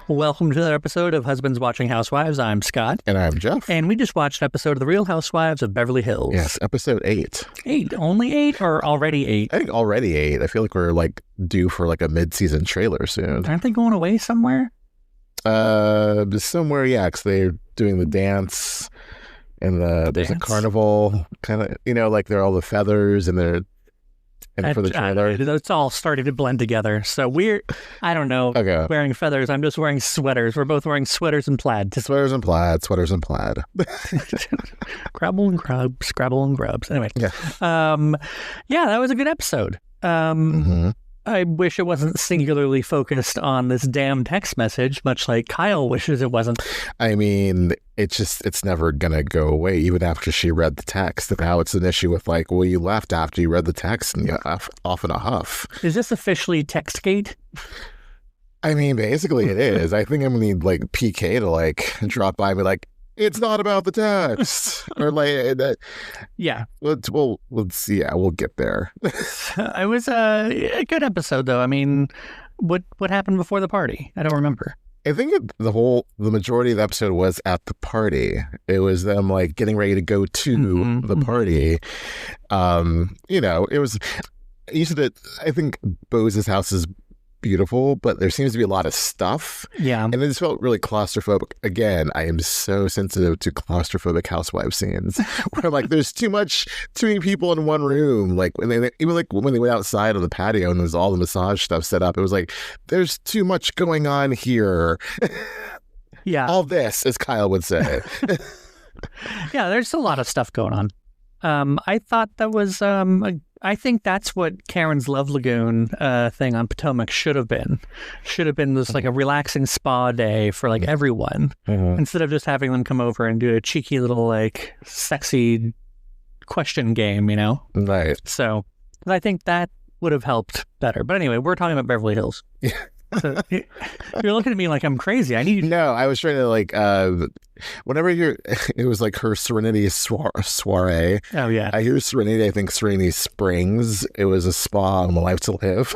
Welcome to another episode of Husbands Watching Housewives. I'm Scott. And I'm Jeff. And we just watched an episode of The Real Housewives of Beverly Hills. Yes, episode 8. 8? Only 8 or already 8? I think already 8. I feel like we're due for a mid-season trailer soon. Aren't they going away somewhere? Somewhere, yeah, because they're doing the dance and there's a carnival, kind of, they're all the feathers and they're... And for the trailer, it's all starting to blend together. So I don't know, wearing feathers. I'm just wearing sweaters. We're both wearing sweaters and plaid. Sweaters and plaid. Scrabble and grubs. Scrabble and grubs. Anyway. Yeah. That was a good episode. I wish it wasn't singularly focused on this damn text message, much like Kyle wishes it wasn't. I mean, it's never going to go away, even after she read the text. And now it's an issue with you left after you read the text and you're off in a huff. Is this officially Textgate? I mean, basically it is. I think I'm going to need PK to drop by and be like, it's not about the text, or yeah. We'll see. Yeah, we'll get there. It was a good episode, though. I mean, what happened before the party? I don't remember. I think the majority of the episode was at the party. It was them getting ready to go to the party. It was. I think Bose's house is beautiful, but there seems to be a lot of stuff. Yeah. And it just felt really claustrophobic. Again, I am so sensitive to claustrophobic housewife scenes where there's too many people in one room. When they went outside on the patio and there's all the massage stuff set up, it was there's too much going on here. Yeah. All this, as Kyle would say. Yeah, there's a lot of stuff going on. I thought that was I think that's what Karen's Love Lagoon thing on Potomac should have been. Should have been this a relaxing spa day for everyone, instead of just having them come over and do a cheeky little sexy question game, Right. So I think that would have helped better. But anyway, we're talking about Beverly Hills. Yeah. So, you're looking at me like I'm crazy. I need you. No, I was trying to whenever it was her Serenity soiree. Oh yeah. I hear Serenity. I think Serenity Springs. It was a spa on the Life to Live.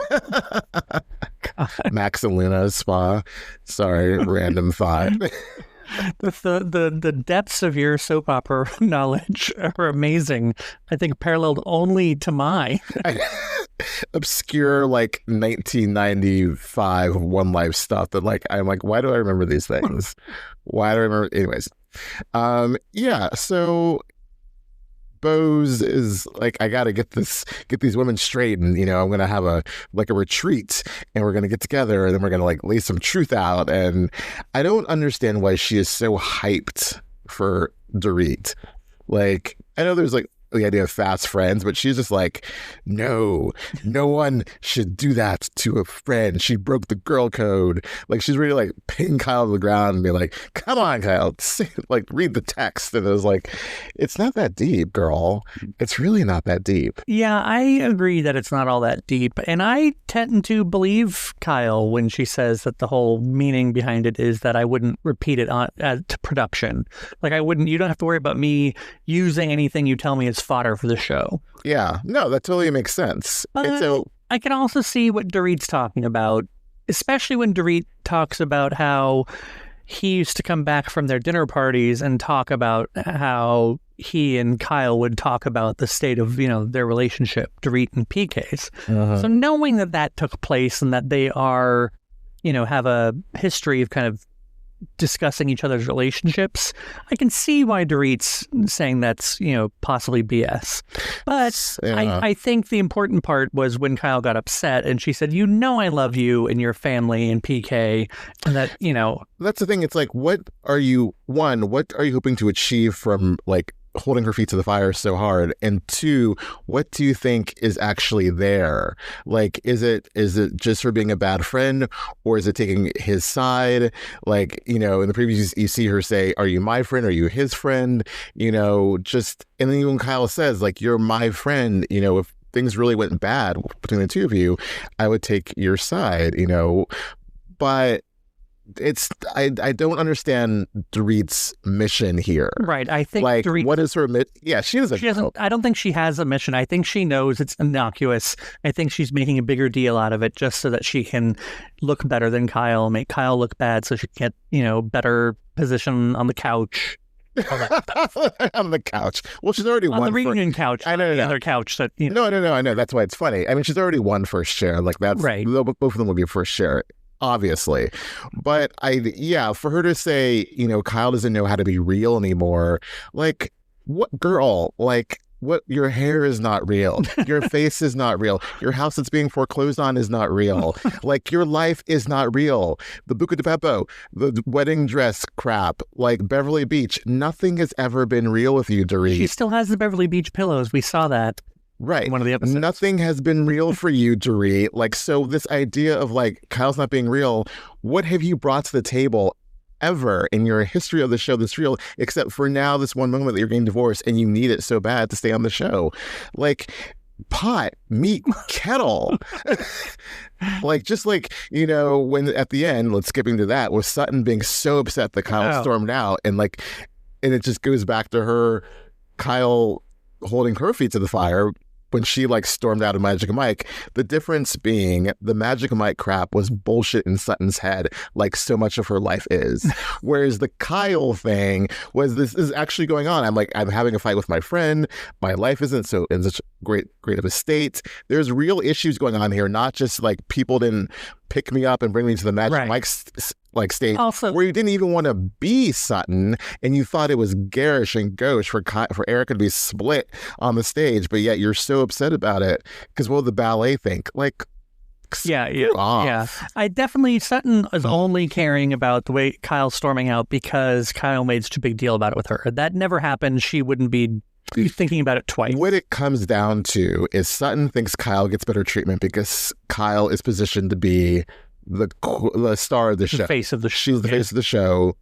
Max and Luna's spa. Sorry, random thought. The depths of your soap opera knowledge are amazing. I think paralleled only to mine. Obscure 1995 One Life stuff that I'm why do I remember these things? Why do I remember? Anyways, so Bose is I gotta get these women straight, and I'm gonna have a retreat, and we're gonna get together, and then we're gonna lay some truth out. And I don't understand why she is so hyped for Dorit. I know there's the idea of fast friends, but she's just no one should do that to a friend. She broke the girl code. She's really pin Kyle to the ground and be come on, Kyle, read the text. And it was it's not that deep, girl. It's really not that deep. Yeah, I agree that it's not all that deep. And I tend to believe Kyle when she says that the whole meaning behind it is that I wouldn't repeat it to production. You don't have to worry about me using anything you tell me is fodder for the show. Yeah, no, that totally makes sense. But I can also see what Dorit's talking about, especially when Dorit talks about how he used to come back from their dinner parties and talk about how he and Kyle would talk about the state of, their relationship, Dorit and PK's. So knowing that took place and that they are, have a history of kind of discussing each other's relationships, I can see why Dorit's saying that's, possibly BS. But I think the important part was when Kyle got upset and she said, I love you and your family and PK, and that, That's the thing. It's what are you hoping to achieve from holding her feet to the fire so hard? And 2, what do you think is actually there? Is it just her being a bad friend, or is it taking his side? In the previews you see her say, are you my friend? Are you his friend? And then even Kyle says, you're my friend, if things really went bad between the two of you, I would take your side, but I don't understand Dorit's mission here. Right. I think like Dorit, what is her yeah, she doesn't. I don't think she has a mission. I think she knows it's innocuous. I think she's making a bigger deal out of it just so that she can look better than Kyle, make Kyle look bad so she can get, better position on the couch. On the couch. Well, she's already won on the reunion couch. I know. The other couch that No, I know. That's why it's funny. I mean, she's already won first share. Like that's right. Both of them will be first share, obviously. But for her to say, Kyle doesn't know how to be real anymore. Like, what girl? Like, what? Your hair is not real. Your face is not real. Your house that's being foreclosed on is not real. Like, your life is not real. The Buca de Beppo, the wedding dress crap, like Beverly Beach, nothing has ever been real with you, Dorit. She still has the Beverly Beach pillows. We saw that. Right. In one of the episodes. Nothing has been real for you, Dorit. Like, so this idea of like Kyle's not being real, what have you brought to the table ever in your history of the show that's real, except for now this one moment that you're getting divorced and you need it so bad to stay on the show? Like, pot, meat, kettle. Like, just like, when at the end, let's skipping to that, with Sutton being so upset that Kyle stormed out, and it just goes back to Kyle holding her feet to the fire when she stormed out of Magic Mike. The difference being the Magic Mike crap was bullshit in Sutton's head, like so much of her life is. Whereas the Kyle thing was, this is actually going on. I'm having a fight with my friend. My life isn't so in such great of a state. There's real issues going on here, not just like people didn't pick me up and bring me to the Magic Mike stage also, where you didn't even want to be Sutton, and you thought it was garish and gauche for Erika to be split on the stage, but yet you're so upset about it because what will the ballet think? Like, yeah. I definitely, Sutton is only caring about the way Kyle's storming out because Kyle made such a big deal about it with her. That never happened. She wouldn't be thinking about it twice. What it comes down to is Sutton thinks Kyle gets better treatment because Kyle is positioned to be the star of the show. The face of the show. She's the face of the show,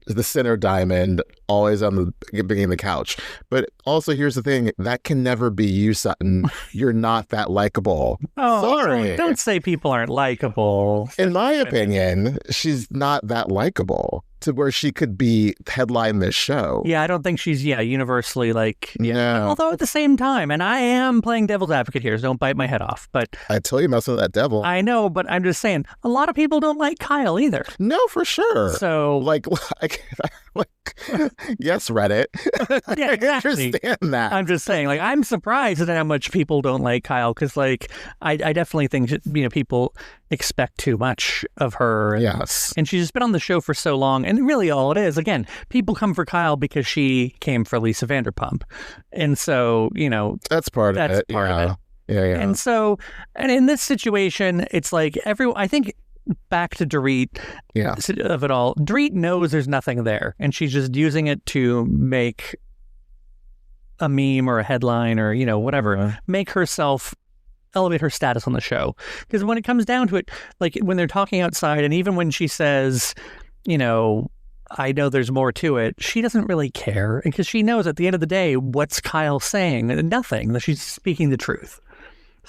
the center diamond, always on the beginning of the couch. But also, here's the thing, that can never be you, Sutton. You're not that likable. Sorry. Don't say people aren't likable. In my opinion, she's not that likable to where she could be headline this show. Yeah, I don't think she's universally Yeah. Although at the same time, and I am playing devil's advocate here, so don't bite my head off. But I tell you, messing with that devil. I know, but I'm just saying, a lot of people don't like Kyle either. No, for sure. So yes, Reddit. Yeah, exactly. I understand that. I'm just saying, I'm surprised at how much people don't like Kyle because, I definitely think people expect too much of her. Yes, and she's just been on the show for so long, and really all it is, again, people come for Kyle because she came for Lisa Vanderpump, and so that's part of it. Yeah. And so, and in this situation, it's like I think. Back to Dorit of it all. Dorit knows there's nothing there, and she's just using it to make a meme or a headline or, whatever, make herself elevate her status on the show. Because when it comes down to it, when they're talking outside, and even when she says, I know there's more to it, she doesn't really care because she knows at the end of the day, what's Kyle saying? Nothing. That she's speaking the truth.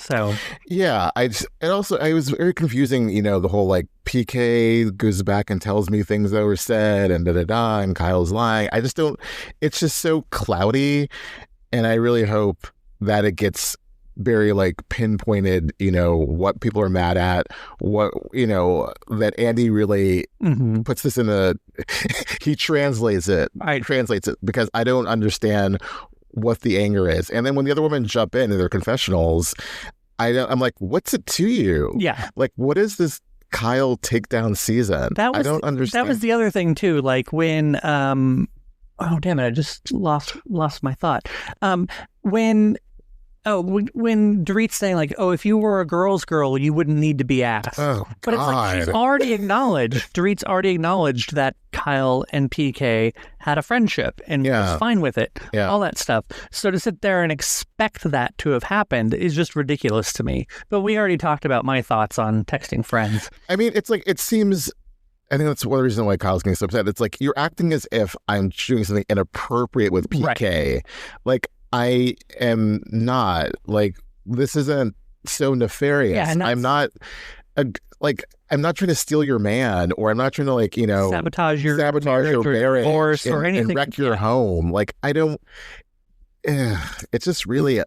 So yeah, I was very confusing, the whole PK goes back and tells me things that were said and and Kyle's lying. I just don't, it's just so cloudy, and I really hope that it gets very pinpointed, what people are mad at, what, that Andy really puts this in he translates it because I don't understand what the anger is. And then when the other women jump in their confessionals, I'm like, what's it to you? Yeah. What is this Kyle takedown season? I don't understand. That was the other thing too. When oh damn it, I just lost my thought. When Dorit's saying if you were a girl's girl, you wouldn't need to be asked. Oh, but God. It's she's already acknowledged. Dorit's already acknowledged that Kyle and PK had a friendship and was fine with it. Yeah. All that stuff. So to sit there and expect that to have happened is just ridiculous to me. But we already talked about my thoughts on texting friends. I mean, it's it seems. I think that's one reason why Kyle's getting so upset. It's you're acting as if I'm doing something inappropriate with PK. Right. I am not. This isn't so nefarious. Yeah, I'm not. like, I'm not trying to steal your man, or I'm not trying to, like, sabotage your marriage or anything, and wreck your home. Like, I don't. It's just really.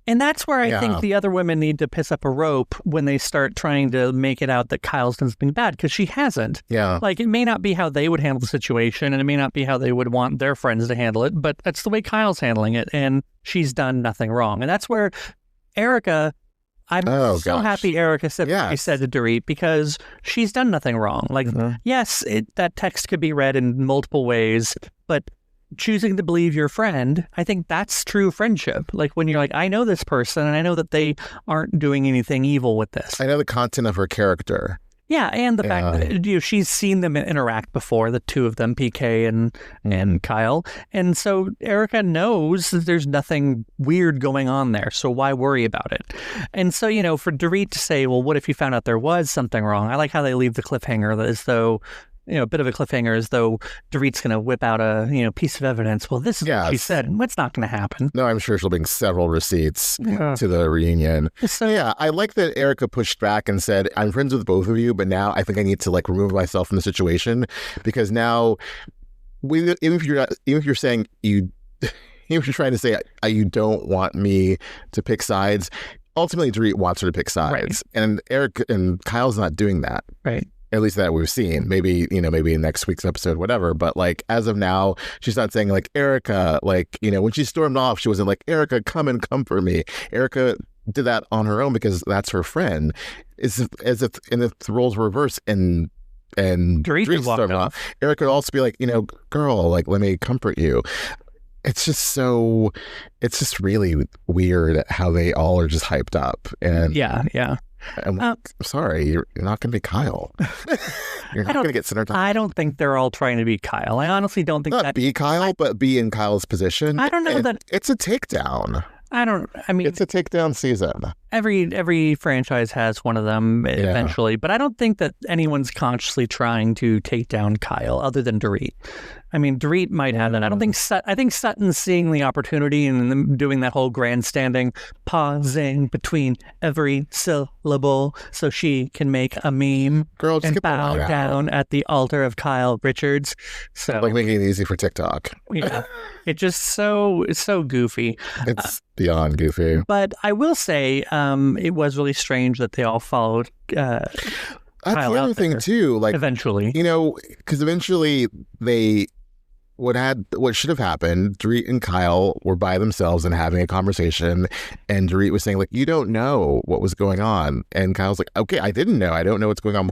And that's where I think the other women need to piss up a rope when they start trying to make it out that Kyle's done something bad, because she hasn't. Yeah. Like, it may not be how they would handle the situation, and it may not be how they would want their friends to handle it, but that's the way Kyle's handling it, and she's done nothing wrong. And that's where Erika, I'm happy Erika said what she said to Dorit, because she's done nothing wrong. Like, yes, that text could be read in multiple ways, but choosing to believe your friend, I think that's true friendship. Like, when you're like, I know this person and I know that they aren't doing anything evil with this. I know the content of her character. Yeah, and the fact that she's seen them interact before, the two of them, PK and Kyle. And so Erika knows that there's nothing weird going on there, so why worry about it? And so, for Dorit to say, well, what if you found out there was something wrong? I like how they leave the cliffhanger as though, a bit of a cliffhanger, as though Dorit's going to whip out a, piece of evidence. Well, this is what she said. What's not going to happen? No, I'm sure she'll bring several receipts to the reunion. So, I like that Erika pushed back and said, I'm friends with both of you, but now I think I need to, like, remove myself from the situation, because now, even if you're saying even if you're trying to say you don't want me to pick sides, ultimately Dorit wants her to pick sides, and Erika and Kyle's not doing that. Right. At least that we've seen. Maybe in next week's episode, whatever. But, like, as of now, she's not saying, like, Erika, like, when she stormed off, she wasn't like, Erika, come and comfort me. Erika did that on her own because that's her friend. As if the roles were reversed and Dorit stormed off, Erika would also be like, girl, like, let me comfort you. It's just really weird how they all are just hyped up. And I'm sorry, you're not going to be Kyle. You're not going to get center time. I don't think they're all trying to be Kyle. I honestly don't think be Kyle, but be in Kyle's position. I don't know that it's a takedown. It's a takedown season. Every franchise has one of them eventually, but I don't think that anyone's consciously trying to take down Kyle other than Dorit. I mean, Dorit might have that. I don't think I think Sutton's seeing the opportunity and them doing that whole grandstanding, pausing between every syllable so she can make a meme and bow down at the altar of Kyle Richards. So, like, making it easy for TikTok. Yeah, it's so goofy. It's beyond goofy. But I will say, it was really strange that they all followed. That's Kyle the other thing too. Like, eventually, because eventually what should have happened, Dorit and Kyle were by themselves and having a conversation, and Dorit was saying, like, you don't know what was going on, and Kyle's like, okay, I didn't know. I don't know what's going on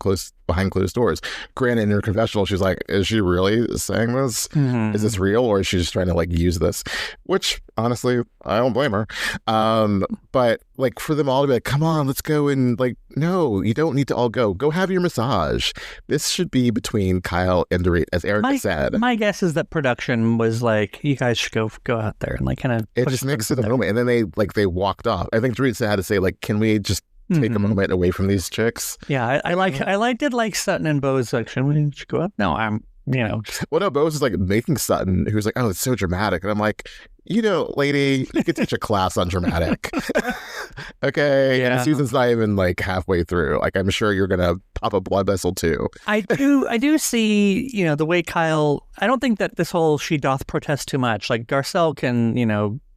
behind closed doors. Granted, in her confessional, she's like, is she really saying this? Mm-hmm. Is this real, or is she just trying to, like, use this? Which, honestly, I don't blame her. But, like, for them all to be like, come on, let's go, and, like, no, you don't need to all go. Go have your massage. This should be between Kyle and Dorit, as Erika said. My guess is that production was like, you guys should go out there and, like, kind of. It just makes it a moment, and then they walked off. I think Dorit had to say, like, can we just take a moment away from these chicks? Yeah, I did like Sutton and Bo's section. We should go up. No, I'm. Well, no, Bo's is like making Sutton, who's like, oh, it's so dramatic. And I'm like, lady, you could teach a class on dramatic. Okay. Yeah. And Susan's not even, like, halfway through. Like, I'm sure you're going to pop a blood vessel too. I do see, the way Kyle, I don't think that this whole she doth protest too much. Like, Garcelle can,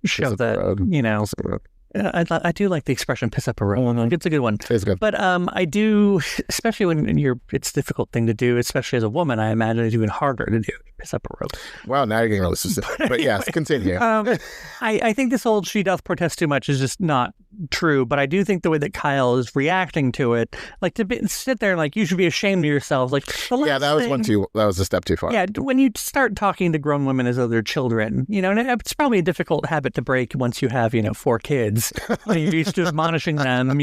show that, I do like the expression "piss up a road." It's a good one. It's good. But I do, especially when it's a difficult thing to do, especially as a woman. I imagine it's even harder to do. Piss up a rope. Wow, now you're getting really specific. But yes, continue. I think this whole "she doth protest too much" is just not true. But I do think the way that Kyle is reacting to it, like, to sit there and, like, you should be ashamed of yourselves. Like, that was a step too far. Yeah, when you start talking to grown women as though they're children, and it's probably a difficult habit to break once you have 4 kids. You're used to admonishing them,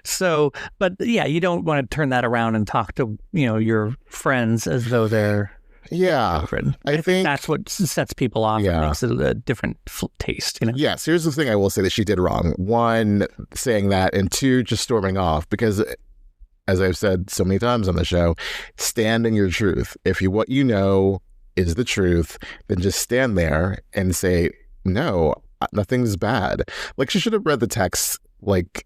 So, but yeah, you don't want to turn that around and talk to your friends as though they're. Yeah, I think that's what sets people off. Yeah. And makes it a different taste. Yes, here's the thing I will say that she did wrong. 1, saying that, and 2, just storming off, because, as I've said so many times on the show, stand in your truth. If what you know is the truth, then just stand there and say, no, nothing's bad. Like, she should have read the text, like,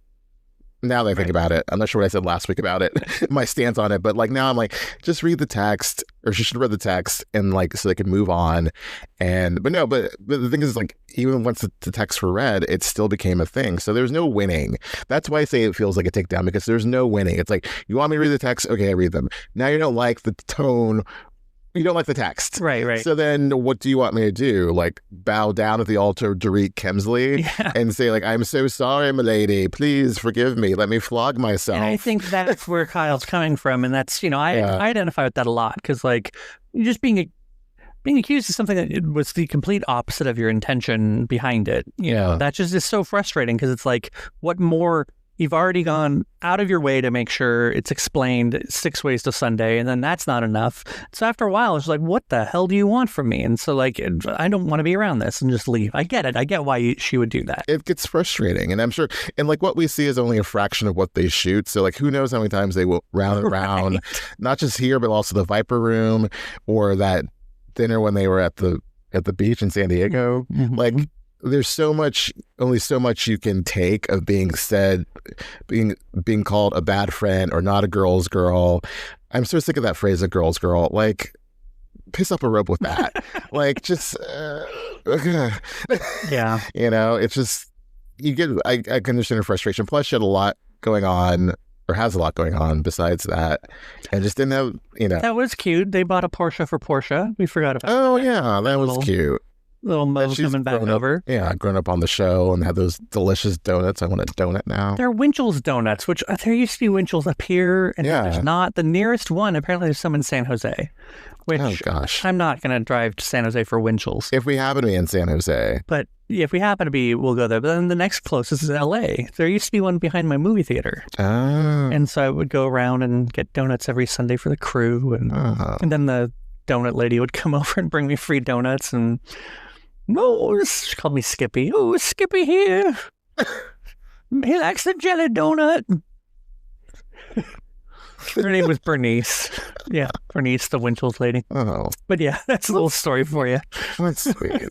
Now that I think about it, I'm not sure what I said last week about it, my stance on it, but like now I'm like, just read the text, or she should read the text, and like so they can move on. But the thing is, like, even once the texts were read, it still became a thing. So there's no winning. That's why I say it feels like a takedown, because there's no winning. It's like, you want me to read the text? Okay, I read them. Now you don't like the tone. You don't like the text. Right. So then what do you want me to do? Like, bow down at the altar of Dorit Kemsley and say, like, I'm so sorry, milady. Please forgive me. Let me flog myself. And I think that's where Kyle's coming from. And that's, I identify with that a lot, because, like, just being accused of something that was the complete opposite of your intention behind it. You know, that just is so frustrating, because it's like, what more? You've already gone out of your way to make sure it's explained 6 ways to Sunday, and then that's not enough. So after a while, it's like, what the hell do you want from me? And so, like, I don't want to be around this, and just leave. I get it. I get why she would do that. It gets frustrating, and I'm sure, and like what we see is only a fraction of what they shoot. So like, who knows how many times they will round and round, not just here, but also the Viper Room, or that dinner when they were at the beach in San Diego. Like, there's only so much you can take of being said, being called a bad friend or not a girl's girl. I'm so sick of that phrase, a girl's girl. Like, piss up a rope with that. Like, just, yeah. You know, it's just, I can understand her frustration. Plus, she had a lot going on, or has a lot going on besides that, and just didn't have, That was cute. They bought a Porsche for Portia. We forgot about Oh, yeah, that was cute. Little Mo coming back over. Yeah, grown up on the show and had those delicious donuts. I want a donut now. They're Winchell's donuts, which there used to be Winchell's up here, and there's not. The nearest one, apparently there's some in San Jose, which, oh gosh, I'm not going to drive to San Jose for Winchell's. If we happen to be in San Jose. But if we happen to be, we'll go there. But then the next closest is LA. There used to be one behind my movie theater. Oh. And so I would go around and get donuts every Sunday for the crew. And then the donut lady would come over and bring me free donuts, and she called me Skippy. Oh, Skippy here. He likes the jelly donut. Her name was Bernice. Yeah, Bernice, the Winchell's lady. Oh. But yeah, that's a little story for you. That's sweet.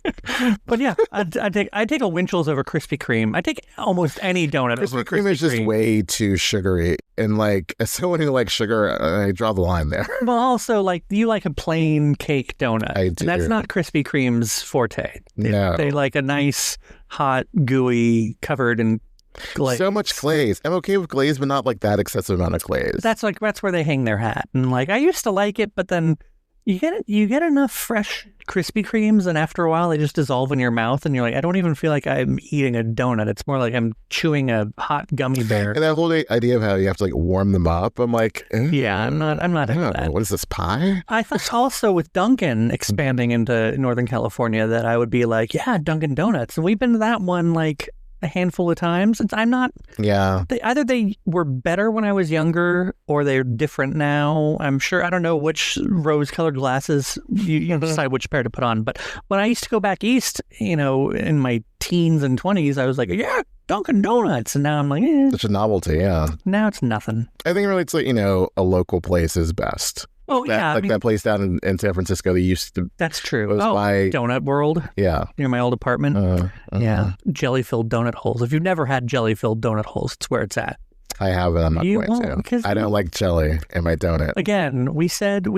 But yeah, I take a Winchell's over Krispy Kreme. I take almost any donut over Krispy Kreme. Is just way too sugary. And like, as someone who likes sugar, I draw the line there. Well, also, like, you like a plain cake donut. I do. And that's not Krispy Kreme's forte. No. They like a nice, hot, gooey, covered in glaze. So much glaze. I'm okay with glaze, but not like that excessive amount of glaze. That's where they hang their hat. And like, I used to like it, but then you get enough fresh Krispy Kremes, and after a while they just dissolve in your mouth, and you're like, I don't even feel like I'm eating a donut. It's more like I'm chewing a hot gummy bear. And that whole idea of how you have to like warm them up, I'm like, yeah, I'm not into that. What is this, pie? I thought also with Dunkin' expanding into Northern California that I would be like, yeah, Dunkin' Donuts, and we've been to that one like a handful of times. I'm not. Yeah. Either they were better when I was younger, or they're different now. I'm sure. I don't know which rose-colored glasses you decide which pair to put on. But when I used to go back east, in my teens and 20s, I was like, yeah, Dunkin' Donuts, and now I'm like, such a novelty. Yeah. Now it's nothing. I think really it's like a local place is best. Oh, yeah. That place down in San Francisco they used to. That's true. By Donut World. Yeah. Near my old apartment. Yeah. Jelly-filled donut holes. If you've never had jelly-filled donut holes, it's where it's at. I haven't. I'm not going to. I don't like jelly in my donut. Again, we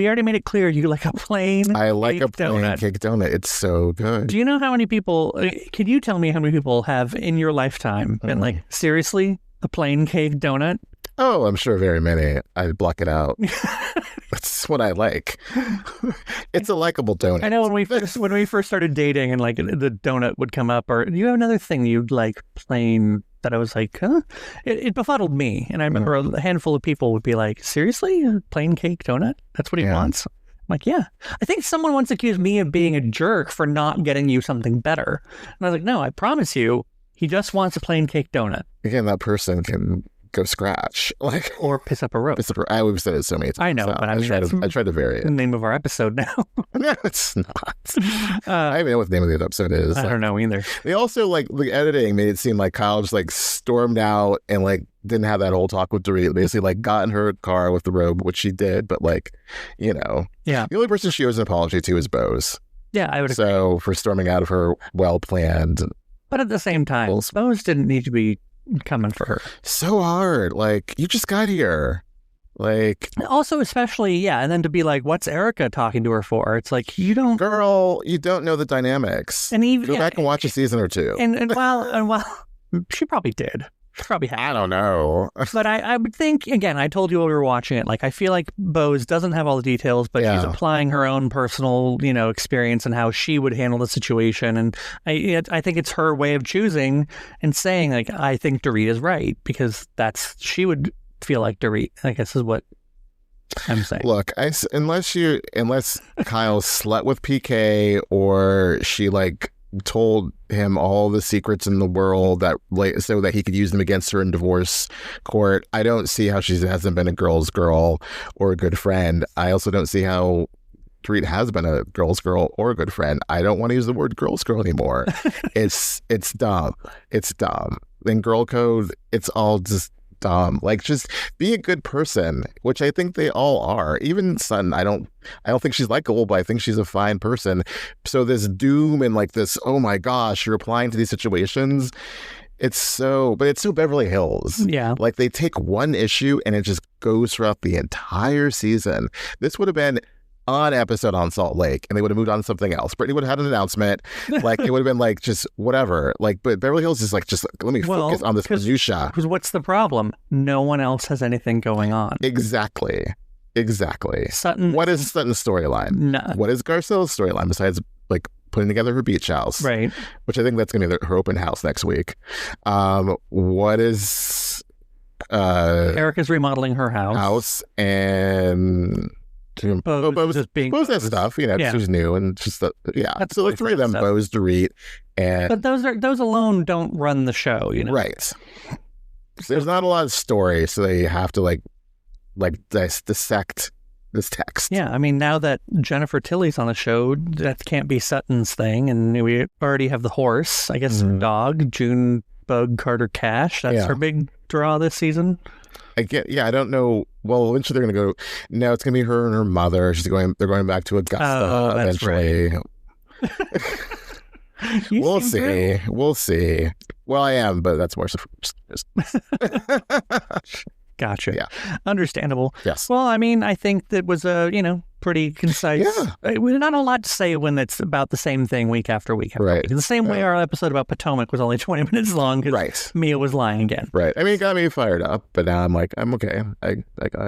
already made it clear you like a plain I like cake a plain cake donut. It's so good. Do you know how many people, can you tell me how many people have in your lifetime been like, seriously, a plain cake donut? Oh, I'm sure very many. I block it out. That's what I like. It's a likable donut. I know when we first started dating and like the donut would come up, or do you have another thing you'd like plain, that I was like, huh? It befuddled me. And I remember a handful of people would be like, seriously? A plain cake donut? That's what he wants? I'm like, yeah. I think someone once accused me of being a jerk for not getting you something better. And I was like, no, I promise you, he just wants a plain cake donut. Again, that person can go scratch, or piss up a rope. I would have said it so many times. I know, but I tried to vary it. The name of our episode now. No, it's not. I don't even know what the name of the episode is. I don't know either. They also the editing made it seem like Kyle just stormed out and didn't have that whole talk with Dorit. Basically got in her car with the robe, which she did, but yeah. The only person she owes an apology to is Bose. Yeah, I would agree. So for storming out of her well-planned. But at the same time, Bose didn't need to be coming for her. So hard. Like, you just got here. Like, also, especially, yeah, and then to be like, what's Erika talking to her for? It's like, you don't... Girl, you don't know the dynamics. And even, go back and watch a season or two. And while she probably did. She probably had. I don't know. But I would think, again, I told you while we were watching it, like, I feel like Bose doesn't have all the details, but she's applying her own personal, experience and how she would handle the situation. And I think it's her way of choosing and saying, like, I think Dorit is right, because she would feel like Dorit, I guess is what I'm saying. Look, unless Kyle slept with PK, or she like told him all the secrets in the world that so that he could use them against her in divorce court, I don't see how she hasn't been a girl's girl or a good friend. I also don't see how Dorit has been a girl's girl or a good friend. I don't want to use the word girl's girl anymore. It's dumb. It's dumb. In girl code, it's all just dumb. Like, just be a good person, which I think they all are. Even Sutton, I don't think she's likable, but I think she's a fine person. So this doom and like this, oh my gosh, you're applying to these situations. It's so Beverly Hills. Yeah. Like, they take one issue and it just goes throughout the entire season. This would have been an episode on Salt Lake, and they would have moved on to something else. Brittany would have had an announcement. Like, it would have been like just whatever. Like, but Beverly Hills is like, just let me focus on this minutia. Because what's the problem? No one else has anything going on. Exactly. Sutton. What is Sutton's storyline? No. What is Garcelle's storyline besides like putting together her beach house? Right. Which I think that's going to be her open house next week. What is Erika's remodeling her house and Bose that stuff, she's new and just That's so the three of them, stuff. Bose, Dorit, and but those alone don't run the show, right. There's not a lot of story, so they have to like dissect this text. Yeah, I mean, now that Jennifer Tilly's on the show, that can't be Sutton's thing, and we already have the horse, I guess, dog, June Bug Carter Cash. That's her big draw this season. I don't know. Well, eventually they're going to go. No, it's going to be her and her mother. They're going back to Augusta eventually. Right. We'll see. We'll see. Well, I am, but that's more. Gotcha. Yeah. Understandable. Yes. Well, I mean, I think that was pretty concise. Yeah. Not a lot to say when it's about the same thing week after week. Right. The same way our episode about Potomac was only 20 minutes long because Mia was lying again. Right. I mean, it got me fired up, but now I'm like, I'm okay. I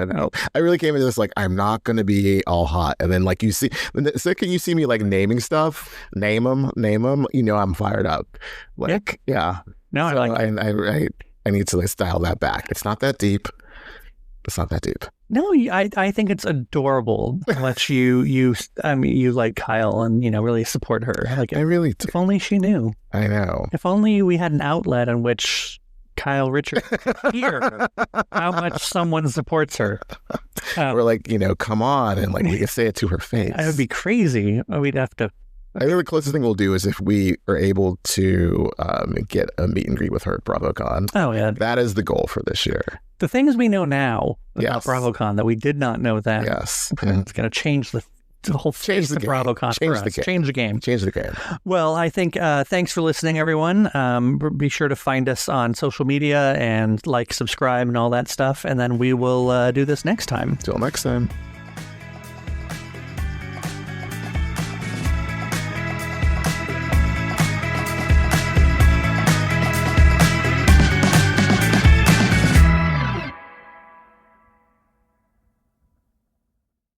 know. I really came into this like, I'm not going to be all hot. And then like you see, the second you see me like naming stuff, name them, I'm fired up. Like, yeah. No, so I need to like style that back. It's not that deep. It's not that deep. No, I think it's adorable that you like Kyle and, really support her. Like, I really do. If only she knew. I know. If only we had an outlet in which Kyle Richards could hear how much someone supports her. We're like, come on. And like, we can say it to her face. That would be crazy. We'd have to. I think the closest thing we'll do is if we are able to get a meet and greet with her at BravoCon. Oh, yeah. That is the goal for this year. The things we know now about BravoCon that we did not know then. Yes. It's going to change the whole face of BravoCon for us. Change the game. Change the game. Well, I think thanks for listening, everyone. Be sure to find us on social media and subscribe and all that stuff. And then we will do this next time. Till next time.